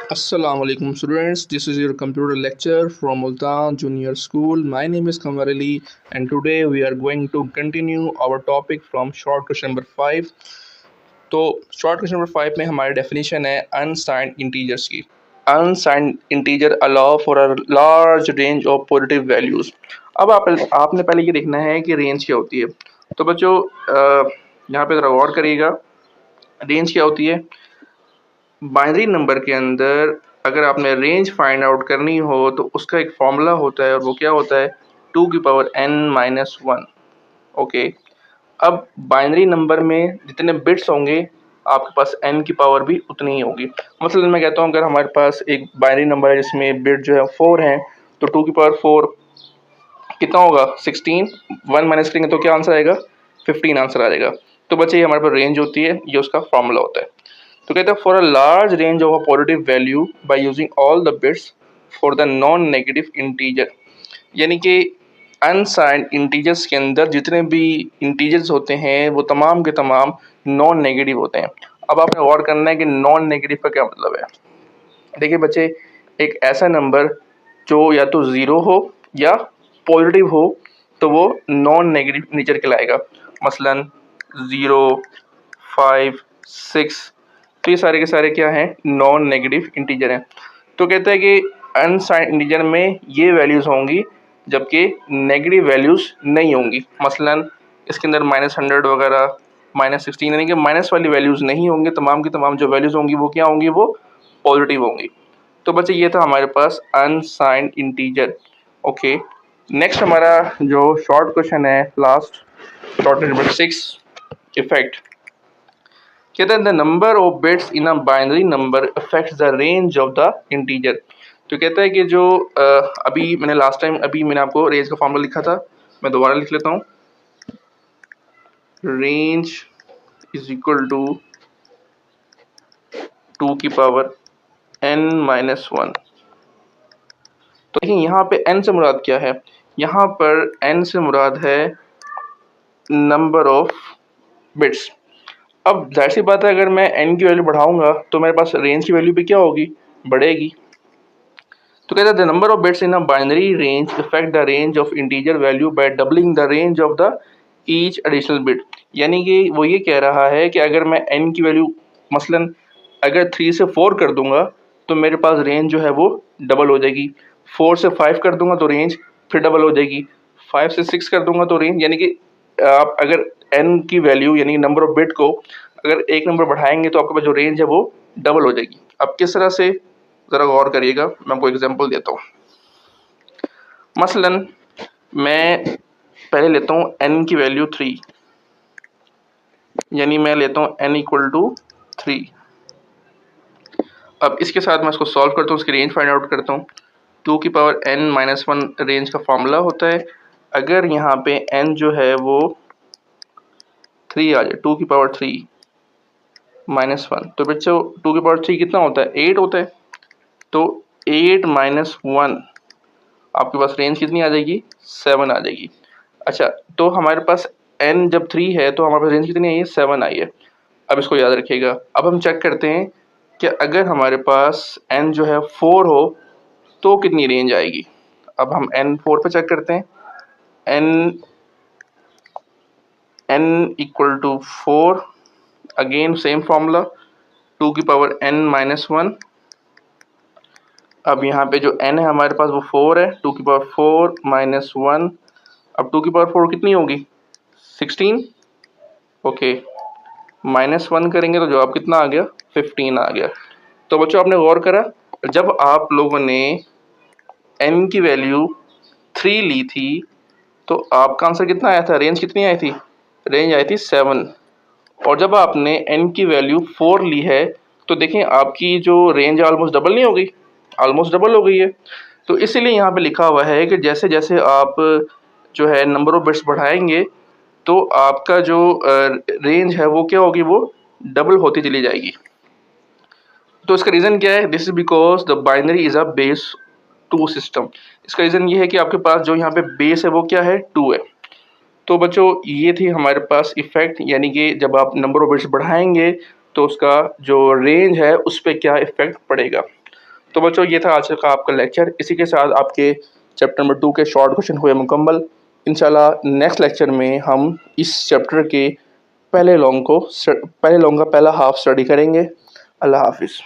Assalamu alaikum students, this is your computer lecture from Multan Junior School. My name is Kamar Ali and today we are going to continue our topic from short question number 5. तो short question number 5 में हमारी definition है unsigned integers की। Unsigned integer allow for a large range of positive values. अब आपने पहले ये देखना है कि रेंज क्या होती है। तो बच्चों यहाँ पे ज़रा गौर करिएगा, रेंज क्या होती है। बाइनरी नंबर के अंदर अगर आपने रेंज फाइंड आउट करनी हो तो उसका एक फॉर्मूला होता है और वो क्या होता है 2n-1। ओके, अब बाइनरी नंबर में जितने बिट्स होंगे आपके पास n की पावर भी उतनी ही होगी। मतलब मैं कहता हूँ अगर हमारे पास एक बाइनरी नंबर है जिसमें बिट जो है 4 हैं तो 2 की पावर 4 कितना होगा 16। 1 माइनस करेंगे तो क्या आंसर आएगा 15 आंसर आ जाएगा। तो बच्चे ये हमारे पास रेंज होती है, ये उसका फॉर्मूला होता है। तो कहते हैं for a large range of a positive value by using all the bits for the non negative integer, यानी कि अनसाइंड इंटीजर्स के अंदर जितने भी इंटीजर्स होते हैं वो तमाम के तमाम नॉन नेगेटिव होते हैं। अब आपने गौर करना है कि नॉन नेगेटिव का क्या मतलब है। देखिए बच्चे, एक ऐसा नंबर जो या तो ज़ीरो हो या पॉजिटिव हो तो वो नॉन नेगेटिव इंटीजर कहलाएगा। मसलन 0, 5, 6, तो ये सारे के सारे क्या हैं नॉन नेगेटिव इंटीजर हैं। तो कहते हैं कि अनसाइंड इंटीजर में ये वैल्यूज़ होंगी जबकि नेगेटिव वैल्यूज़ नहीं होंगी। मसलन इसके अंदर -100 वगैरह -16, यानी कि माइनस वाली वैल्यूज़ नहीं होंगी। तमाम की तमाम जो वैल्यूज़ होंगी वो क्या होंगी, वो पॉजिटिव होंगी। तो बच्चे ये था हमारे पास अनसाइंड इंटीजर। ओके, नेक्स्ट हमारा जो शॉर्ट क्वेश्चन है लास्ट, शॉर्ट नंबर 6, इफेक्ट। कहते हैं the number of bits in a binary number affects the range of the integer. तो कहता है कि जो अभी मैंने आपको रेंज का फॉर्मूला लिखा था, मैं दोबारा लिख लेता हूँ। Range is equal to 2n-1। तो देखिए यहाँ पे n से मुराद क्या है, यहाँ पर n से मुराद है नंबर ऑफ बिट्स। अब जाहिर सी बात है अगर मैं n की वैल्यू बढ़ाऊंगा तो मेरे पास रेंज की वैल्यू भी क्या होगी, बढ़ेगी। तो कहते हैं the number of bits in a binary range affect the range of integer value by doubling the range of the each additional bit. यानी कि वो ये कह रहा है कि अगर मैं n की वैल्यू मसलन अगर 3 से 4 कर दूंगा तो मेरे पास रेंज जो है वो डबल हो जाएगी। 4 से 5 कर दूंगा तो रेंज फिर डबल हो जाएगी। 5 से 6 कर दूंगा तो रेंज, यानी कि आप अगर n की वैल्यू यानी नंबर ऑफ बिट को अगर एक नंबर बढ़ाएंगे तो आपके पास जो रेंज है वो डबल हो जाएगी। अब किस तरह से, ज़रा गौर करिएगा, मैं आपको एग्जांपल देता हूँ। मसलन मैं पहले लेता हूँ n की वैल्यू 3, यानी मैं लेता हूँ n इक्वल टू 3। अब इसके साथ मैं इसको सॉल्व करता हूँ, इसकी रेंज फाइंड आउट करता हूँ। 2n-1 रेंज का फॉर्मूला होता है। अगर यहाँ पे n जो है वो 3 आ जाए, 2n-3 तो बच्चों 2n-3 कितना होता है, 8 होता है। तो 8-1 आपके पास रेंज कितनी आ जाएगी, 7 आ जाएगी। अच्छा, तो हमारे पास n जब 3 है तो हमारे पास रेंज कितनी आई है, 7 आई है। अब इसको याद रखिएगा। अब हम चेक करते हैं कि अगर हमारे पास n जो है 4 हो तो कितनी रेंज आएगी। अब हम n 4 पे चेक करते हैं। n equal to 4, again same formula 2n-1। अब यहाँ पे जो n है हमारे पास वो 4 है, 2n-4 - 1। अब 2n-4 कितनी होगी, 16। ओके, -1 करेंगे तो जवाब कितना आ गया, 15 आ गया। तो बच्चों आपने गौर करा, जब आप लोगों ने n की वैल्यू 3 ली थी तो आपका आंसर कितना आया था, रेंज कितनी आई थी, रेंज आई थी 7। और जब आपने n की वैल्यू 4 ली है तो देखें आपकी जो रेंज ऑलमोस्ट डबल नहीं हो गई, ऑलमोस्ट डबल हो गई है। तो इसीलिए यहाँ पे लिखा हुआ है कि जैसे जैसे आप जो है नंबर ऑफ बिट्स बढ़ाएंगे तो आपका जो रेंज है वो क्या होगी, वो डबल होती चली जाएगी। तो इसका रीज़न क्या है, this is because the binary is a base 2 system. इसका रीज़न ये है कि आपके पास जो यहाँ पे बेस है वो क्या है, 2 है। तो बच्चों ये थी हमारे पास इफ़ेक्ट, यानी कि जब आप नंबर ऑफ बिट्स बढ़ाएंगे तो उसका जो रेंज है उस पर क्या इफ़ेक्ट पड़ेगा। तो बच्चों ये था आज का आपका लेक्चर। इसी के साथ आपके चैप्टर नंबर 2 के शॉर्ट क्वेश्चन हुए मुकम्मल। इंशाल्लाह नेक्स्ट लेक्चर में हम इस चैप्टर के पहले लॉन्ग का पहला हाफ स्टडी करेंगे। अल्लाह हाफिज़।